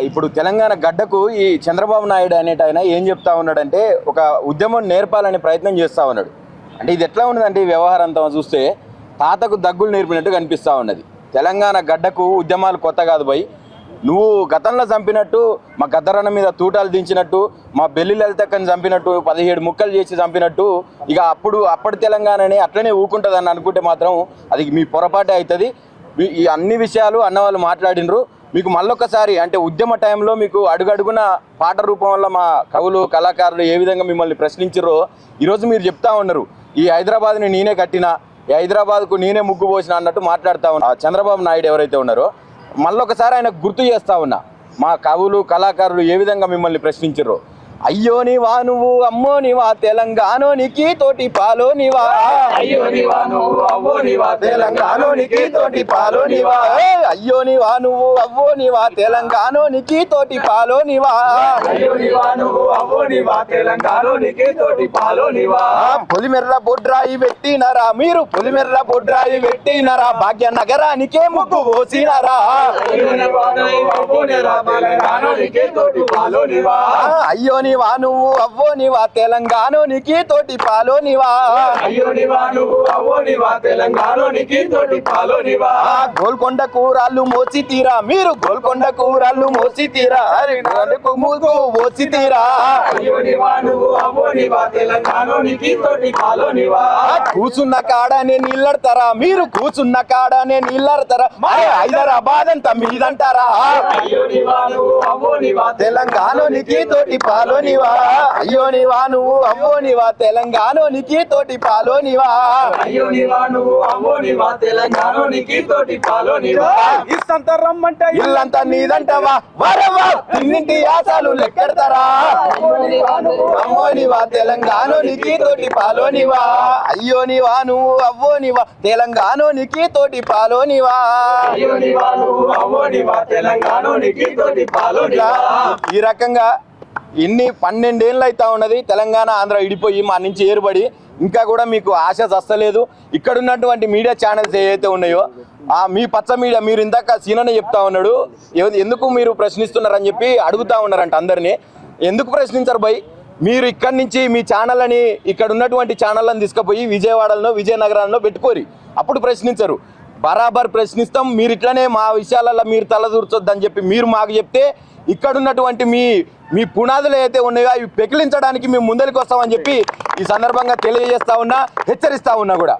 ఇప్పుడు తెలంగాణ గడ్డకు ఈ చంద్రబాబు నాయుడు అనేట ఆయన ఏం చెప్తా ఉన్నాడంటే ఒక ఉద్యమం నేర్పాలనే ప్రయత్నం చేస్తూ ఉన్నాడు. అంటే ఇది ఎట్లా ఉన్నదంటే ఈ వ్యవహారం అంతా చూస్తే తాతకు దగ్గులు నేర్పినట్టు కనిపిస్తూ ఉన్నది. తెలంగాణ గడ్డకు ఉద్యమాలు కొత్త కాదు భయ్. నువ్వు గతంలో చంపినట్టు, మా గద్దరన్న మీద తూటాలు దించినట్టు, మా బెల్లి లలితక్కని చంపినట్టు, 17 ముక్కలు చేసి చంపినట్టు ఇక అప్పటి తెలంగాణని అట్లనే ఊకుంటుందని అనుకుంటే మాత్రం అది మీ పొరపాటే అవుతుంది. ఈ అన్ని విషయాలు అన్నవాళ్ళు మాట్లాడినరు. మీకు మళ్ళొక్కసారి అంటే ఉద్యమ టైంలో మీకు అడుగడుగున పాట రూపం వల్ల మా కవులు కళాకారులు ఏ విధంగా మిమ్మల్ని ప్రశ్నించారో ఈరోజు మీరు చెప్తా ఉన్నారు. ఈ హైదరాబాద్ని నేనే కట్టినా, ఈ హైదరాబాద్కు నేనే ముగ్గు పోసిన అన్నట్టు మాట్లాడుతూ ఉన్నా చంద్రబాబు నాయుడు ఎవరైతే ఉన్నారో. మళ్ళొకసారి ఆయన గుర్తు చేస్తూ ఉన్నా మా కవులు కళాకారులు ఏ విధంగా మిమ్మల్ని ప్రశ్నించారో. అయ్యో నీవా నువ్వు అమ్మో నీవా తెలంగాణోనికి తోటి పాలో నీవా, అయ్యో నీవా నువ్వు అవ్వో నీవా తెలంగాణోనికి తోటి పాలో నీవా, అయ్యో నీవా నువ్వు అవ్వో నీవా తెలంగాణోనికి తోటి పాలో నీవా, అయ్యో నీవా నువ్వు అవ్వో నీవా తెలంగాణోనికి తోటి పాలో నీవా. పొలిమెర్ర బొడ్రాయి పెట్టినరా మీరు, పొలిమెర్ర బొడ్రాయి పెట్టినరా, భాగ్య నగరానికే ముగ్గు పోసినరా, అయ్యో నీవా నువ్వు అవ్వో నీవా తెలంగాణోనికి తోటి పాలో నీవా, అయ్యో నీవా నువ్వు అవ్వో నీవా తెలంగాణోనికి తోటి పాలో నీవా. గోల్కొండ కూరాళ్ళు మోసి తీరా మీరు, గోల్కొండ కూరాళ్ళు మోసి తీరా, ముగ్గు మోసి తీరా, అయ్యో నీవా నువ్వు అవ్వో నీవా తెలంగాణోనికి తోటి పాలో నీవా. కూసున్న కాడనే నీళ్ళడతారా మీరు, కూసున్న కాడనే నీళ్ళడతారా, హైదరాబాద్ అంతా మీదంటారా, అయ్యో నీవా నువ్వు అవ్వో నీవా తెలంగాణోనికి తోటి పాలో నీవా, అయ్యో నీవా నువ్వు అవ్వో నీవా తెలంగాణోనికి తోటి పాలో నీవా, అయ్యో నీవా నువ్వు అవ్వో నీవా తెలంగాణోనికి తోటి పాలో నీవా. ఇస్తంతా రమ్మంటే ఇల్లంతా నీదంటవా, వరవా తిన్నింటి ఆశాలు లెక్కెడతారా, అమ్మో నీవా తెలంగాణోనికి తోటి పాలో నీవా, అయ్యో నీవా నువ్వు అవ్వో నీవా తెలంగాణోనికి తోటి పాలో నీవా, అయ్యో నీవా నువ్వు అవ్వో నీవా తెలంగాణోనికి తోటి పాలో నీవా. ఈ రకంగా ఇన్ని 12 ఏళ్ళు అవుతా ఉన్నది తెలంగాణ ఆంధ్ర విడిపోయి మా నుంచి ఏర్పడి. ఇంకా కూడా మీకు ఆశ వస్తలేదు. ఇక్కడ ఉన్నటువంటి మీడియా ఛానల్స్ ఏవైతే ఉన్నాయో మీ పచ్చ మీడియా, మీరు ఇందాక సీననే చెప్తా ఉన్నాడు ఎందుకు మీరు ప్రశ్నిస్తున్నారని చెప్పి అడుగుతా ఉన్నారంట అందరినీ. ఎందుకు ప్రశ్నించరు భయ్? మీరు ఇక్కడి నుంచి మీ ఛానళ్ళని ఇక్కడ ఉన్నటువంటి ఛానళ్ళని తీసుకుపోయి విజయవాడలో విజయనగరంలో పెట్టుకోరి, అప్పుడు ప్రశ్నించరు. బరాబర్ ప్రశ్నిస్తాం. మీరు ఇట్లనే మా విషయాలలో మీరు తలదూర్చొద్దని చెప్పి మీరు మాకు చెప్తే ఇక్కడ ఉన్నటువంటి మీ పునాదులు అయితే ఉన్నాయో అవి పెకిలించడానికి మేము ముందరికి వస్తామని చెప్పి ఈ సందర్భంగా తెలియజేస్తా ఉన్నా, హెచ్చరిస్తా ఉన్నా కూడా.